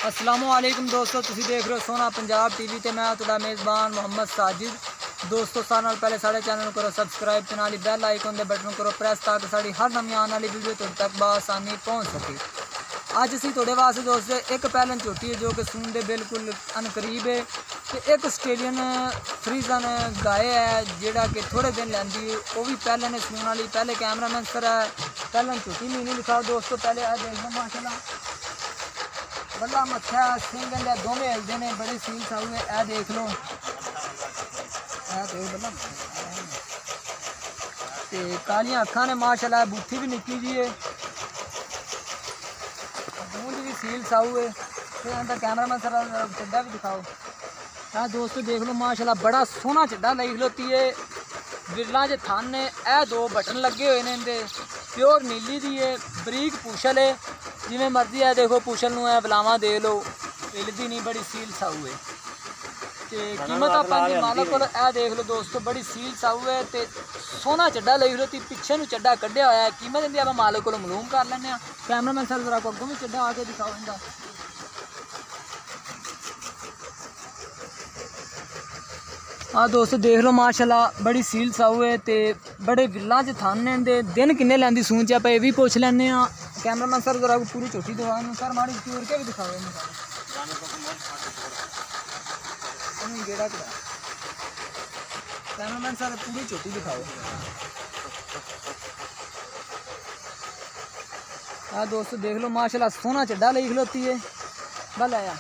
अस्सलामुअलैकुम दोस्तों, तुसीं देख रहे हो सोना पंजाब टीवी ते मैं तुहाडा मेज़बान मोहम्मद साजिद। दोस्तों सारे नाल पहले साढ़े चैनल को करो सब्सक्राइब ते नाल बैल आइकन दे बटन करो प्रेस ताकि साड़ी हर नवी आने वाली वीडियो तुहाडे तक बआसानी पहुँच सके। अज असीं तुहाडे वास्ते दोस्तों एक पैलन झोटी है जो कि सून दे बिल्कुल अनकरीब है ते एक आस्ट्रेलियन फ्रीजन गाय है जिहड़ा कि थोड़े दिन लैंदी वो भी पैलन सून वाली। पहले कैमरामैन सर है पैलन झोटी मीनी लिखाओ दोस्तों। पहले आ देख लो माशाल्लाह बल्ला मत्था सिंह दोवें हिलते हैं, बड़े सील साऊ है। ए देख लो बल्ला ते कालियां अखां ने माशाल्लाह, बूथी भी निक्की जी है, गूंज भी सील साऊ है। फिर अंदर कैमरामैन सर चड्डा भी दिखाओ। हाँ दोस्तों देख लो माशाल्लाह बड़ा सोहना चड्डा लगी खलोती है। विरलां च थन ने ए दो बटन लगे हुए हैं इनके, प्योर नीली दी है, बरीक पूछल है, जिमें मर्जी है। देखो पूछल नूं बलावा दे लो, हिलदी नहीं, बड़ी सील साऊ है। ते कीमत आपां मालक कोल ए देख लो दोस्तों, बड़ी सील साऊ है ते सोहना चड्डा लगी खलोती, पिछे नूं चड्डा कढ़िया होया है। कीमत इहदी आपां मालक कोल मालूम कर लैंदे आं। कैमरामैन सर जरा अग्गों भी चड्डा आके दिखाओ इहदा। हाँ दोस्तों देख लो माशाल्लाह बड़ी सील साऊ है ते बड़े विरलां च थन ने इंदे। दिन किन्ने लैंदी सून च आपां एह भी पुछ लैंदे आं। कैमरामैन सर जरा पूरी झोटी दिखाओ सर, माड़ी चूर के भी दिखाओ गेड़ा करा। कैमरामैन सर पूरी झोटी दिखाओ। हाँ दोस्तों देख लो माशाल्लाह सोहना चड्डा लगी खलोती है। बल आया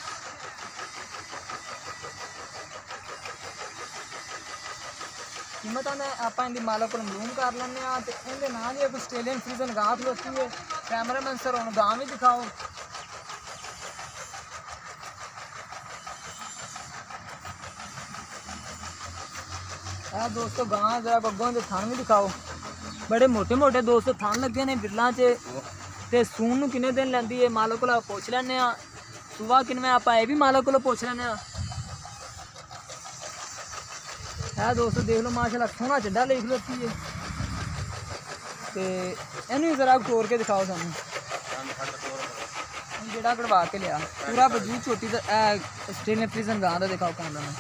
कीमत ने आप इनकी मालक को मालूम कर लें। तो इनके नाम ही एक आस्ट्रेलियन फ्रीजन गां खलोती है। कैमरामैन सर हम गां भी दिखाओ। दोस्तों गां जरा अगों के थान भी दिखाओ, बड़े मोटे मोटे दोस्तों थान लगे ने बिरलां च। ते सून नूं किन्ने दिन लैंदी है मालक को पुछ लैंदे आं। सुबह किन्ने आप भी मालक को पुछ लैंदे आं। है दोस्तों देख लो माशाल्लाह सोहना चड्डा लगी खलोती है। तो इनू जरा तोड़ के दिखाओ सानू, जेड़ा कढ़वा के लिया पूरा वजूद छोटी आस्ट्रेलियन फ्रीजन गां दा दिखाओ। कैमरामैन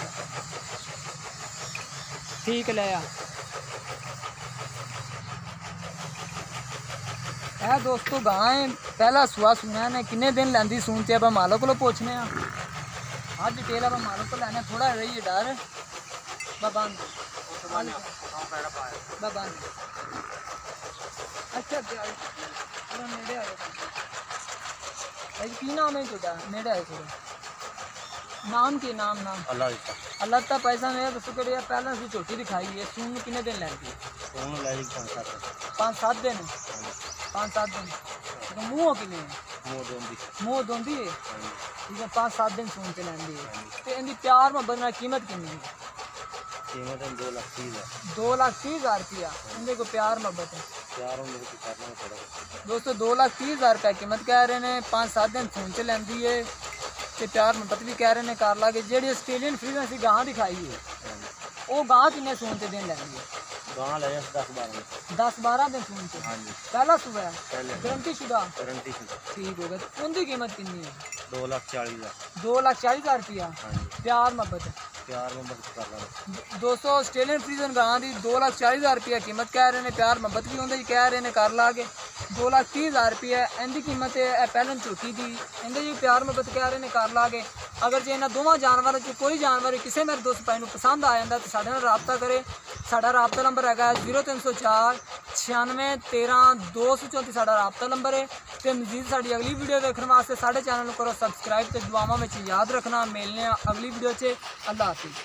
ठीक लिया है दोस्तों गां पहला सुहा सुना ने किन्ने दिन लैंदी सून ते आप मालक को पुछने। हाँ डिटेल आप मालक को लैने, थोड़ा रही है डर बंद बंद। अच्छा नेड़े आए की नाम है तुझा? नेड़े आए थोड़ा नाम की नाम अल्लाह ता पैसा मेरा दसो कि पहले अभी झोटी दिखाई है। सून किन्ने दिन लैंदी? 5-7 दिन। 5-7 दिन मूँह किन्ने मूँह दोंदी है ठीक है। 5-7 दिन सून से लैंदी है। तो इनकी प्यार मोहब्बत नाल कीमत किन्नी है? कीमत 2,30,000 रुपया इनके को प्यार मोहब्बत है दोस्तों। 2,30,000 रुपया कीमत कह रहे हैं। 5-7 दिन फोन से लैंदी है तो प्यार मोहब्बत भी कह रहे हैं कर ला के। जी आस्ट्रेलियन फ्रीजन असीं गां दिखाई है वो गां किन्ने सून से दिन लैंदी है? 10-12 दिन सून से। पहला सुबह गारंटी शुदा ठीक हो गया। उनकी कीमत कितनी है? 2,40,000 रुपया प्यार मोहब्बत दोस्तों। आस्ट्रेलियन फ्रीजन गां की 2,40,000 रुपया कीमत कह रहे हैं। प्यार मोहब्बत भी उन्हें कह रहे हैं कर ला के। 2,30,000 रुपया इनकी कीमत है पैलन झोटी की। इन्हें जी प्यार मोहब्बत कह रहे हैं कर ला के। अगर जो इन्होंने दोवों जानवर कोई जानवर किसी मेरे दोस्त भाई पसंद आ जाता तो साढ़े नाल राबता करे। साडा राबता नंबर है 0304 96 13 234 साडा राबता नंबर है। तो मजीद साड़ी अगली वीडियो देखने वास्ते साढ़े चैनल को करो सब्सक्राइब। तो दुआवां में याद रखना। मिलने अगली वीडियो से। अल्लाह हाफिज़।